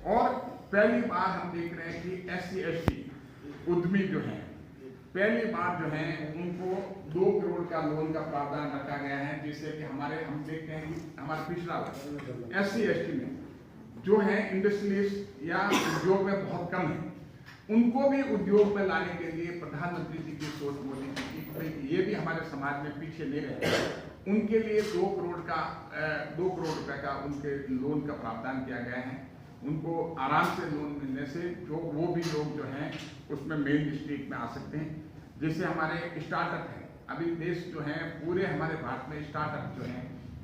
और पहली बार हम देख रहे हैं कि SC/ST उद्यमी जो हैं पहली बार जो है उनको 2 करोड़ का लोन का प्रावधान रखा गया है, जिससे कि हम देखते हैं कि हमारा पिछड़ा SC/ST में जो है इंडस्ट्रियलिस्ट या उद्योग में बहुत कम है, उनको भी उद्योग में लाने के लिए प्रधानमंत्री जी की सोच मोदी जी की ये भी हमारे समाज में पीछे नहीं रहे, उनके लिए 2 करोड़ रुपए का उनके लोन का प्रावधान किया गया है। उनको आराम से लोन मिलने से वो भी लोग जो हैं उसमें मेन स्ट्रीट में आ सकते हैं, जिससे हमारे स्टार्टअप हैं। अभी देश जो है पूरे हमारे भारत में स्टार्टअप जो हैं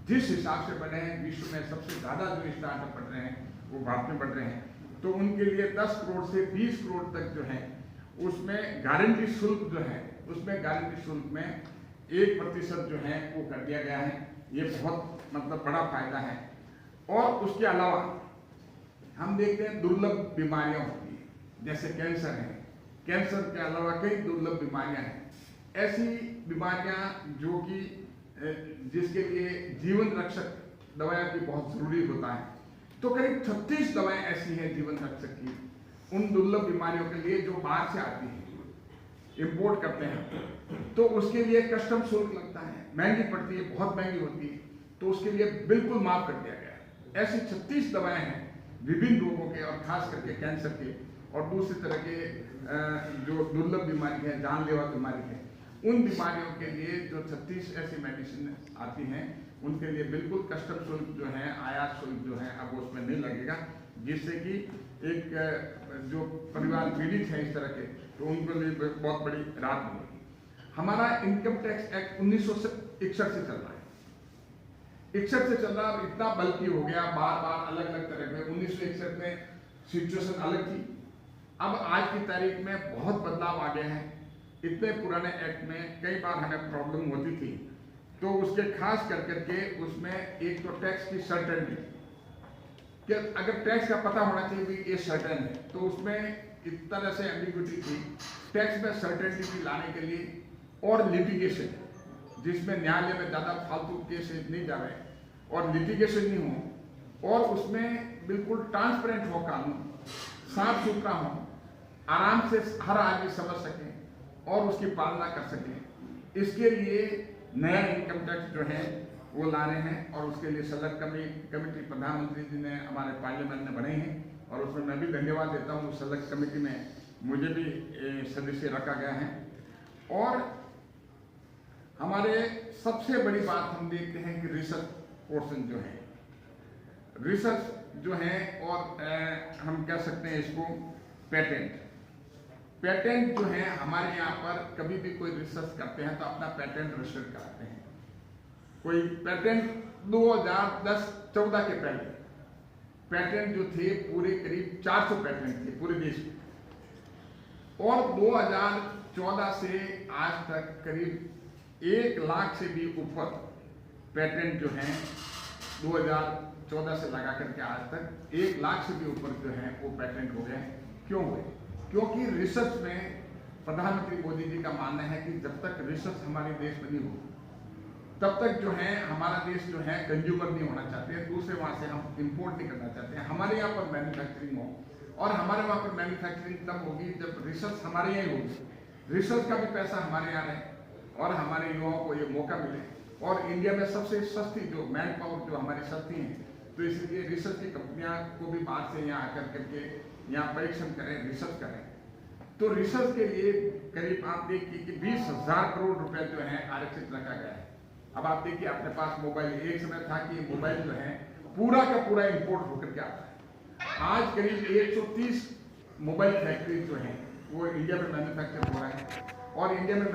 जिस हिसाब से बढ़े हैं, विश्व में सबसे ज़्यादा जो स्टार्टअप बढ़ रहे हैं वो भारत में बढ़ रहे हैं, तो उनके लिए 10 करोड़ से 20 करोड़ तक जो है उसमें गारंटी शुल्क जो है उसमें गारंटी शुल्क में 1% जो है वो कर दिया गया है। ये बहुत मतलब बड़ा फायदा है। और उसके अलावा हम देखते हैं दुर्लभ बीमारियां होती हैं, जैसे कैंसर है, कैंसर के अलावा कई दुर्लभ बीमारियां हैं, ऐसी बीमारियां जो कि जिसके लिए जीवन रक्षक दवाएं की बहुत जरूरी होता है, तो करीब 36 दवाएं ऐसी हैं जीवन रक्षक की उन दुर्लभ बीमारियों के लिए जो बाहर से आती हैं, इंपोर्ट करते हैं, तो उसके लिए कस्टम शुल्क लगता है, महंगी पड़ती है, बहुत महंगी होती है, तो उसके लिए बिल्कुल माफ कर दिया गया है। ऐसी 36 दवाएं हैं विभिन्न रोगों के और खास करके कैंसर के और दूसरी तरह के जो दुर्लभ बीमारी है, जानलेवा बीमारी है, उन बीमारियों के लिए जो 36 ऐसी मेडिसिन आती हैं उनके लिए बिल्कुल कस्टम शुल्क जो है, आयात शुल्क जो है अब उसमें नहीं लगेगा, जिससे कि एक जो परिवार पीड़ित है इस तरह के, तो उनके लिए बहुत बड़ी राहत मिलेगी। हमारा इनकम टैक्स एक्ट 1961 से चल रहा है, 61 से चल रहा है, इतना बल्कि हो गया, बार बार अलग अलग तरह के। 1961 में सिचुएशन अलग थी, अब आज की तारीख में बहुत बदलाव आ गया है। इतने पुराने एक्ट में कई बार हमें प्रॉब्लम होती थी, तो उसके खास करके उसमें एक तो टैक्स की सर्टेनिटी कि अगर टैक्स का पता होना चाहिए कि ये सर्टेन है, तो उसमें इस तरह से एम्बिग्युइटी थी। टैक्स में सर्टेनिटी लाने के लिए और लिटिगेशन जिसमें न्यायालय में ज़्यादा फालतू केस नहीं जा रहे और लिटिगेशन नहीं हो और उसमें बिल्कुल ट्रांसपेरेंट हो, कानून साफ सुथरा हो, आराम से हर आदमी समझ सके और उसकी पालना कर सके, इसके लिए नया इनकम टैक्स जो है वो ला रहे हैं। और उसके लिए सेलेक्ट कमेटी प्रधानमंत्री जी ने हमारे पार्लियामेंट में बनाई है और उसमें मैं भी धन्यवाद देता हूँ। सेलेक्ट कमेटी में मुझे भी सदस्य रखा गया है। और हमारे सबसे बड़ी बात हम देखते हैं कि रिसर्च पोर्शन जो है, रिसर्च जो है, और हम कह सकते हैं इसको पेटेंट जो है, हमारे यहाँ पर कभी भी कोई रिसर्च करते हैं तो अपना पेटेंट रजिस्टर कराते हैं। कोई पेटेंट 2010-14 के पहले पेटेंट जो थे पूरे करीब 400 पेटेंट थे पूरे देश में, और 2014 से आज तक करीब 1 लाख से भी ऊपर पेटेंट जो हैं 2014 से लगा करके आज तक 1 लाख से भी ऊपर जो है वो पेटेंट हो गए। क्यों हुए? क्योंकि रिसर्च में प्रधानमंत्री मोदी जी का मानना है कि जब तक रिसर्च हमारे देश में नहीं हो तब तक जो है हमारा देश जो है कंज्यूमर नहीं होना चाहते हैं, दूसरे वहाँ से हम इंपोर्ट नहीं करना चाहते हैं, हमारे यहाँ पर मैन्युफैक्चरिंग हो। और हमारे वहाँ पर मैन्युफैक्चरिंग तब होगी जब रिसर्च हमारे यहाँ ही होगी, रिसर्च का भी पैसा हमारे यहाँ रहे और हमारे युवाओं को ये मौका मिले। और इंडिया में सबसे सस्ती जो मैन पावर जो हमारी सस्ती हैं, तो इसलिए रिसर्च की कंपनियां को भी बाहर से यहाँ आकर करके यहाँ परीक्षण करें, रिसर्च करें। तो रिसर्च के लिए करीब आप देखिए कि 20,000 करोड़ रुपए जो है आरक्षित रखा गया है। अब आप देखिए अपने पास मोबाइल, एक समय था कि मोबाइल जो है पूरा का पूरा इंपोर्ट होकर के आता है। आज करीब 130 मोबाइल फैक्ट्री जो हैं वो इंडिया में मैन्युफैक्चर हो रहा है और इंडिया में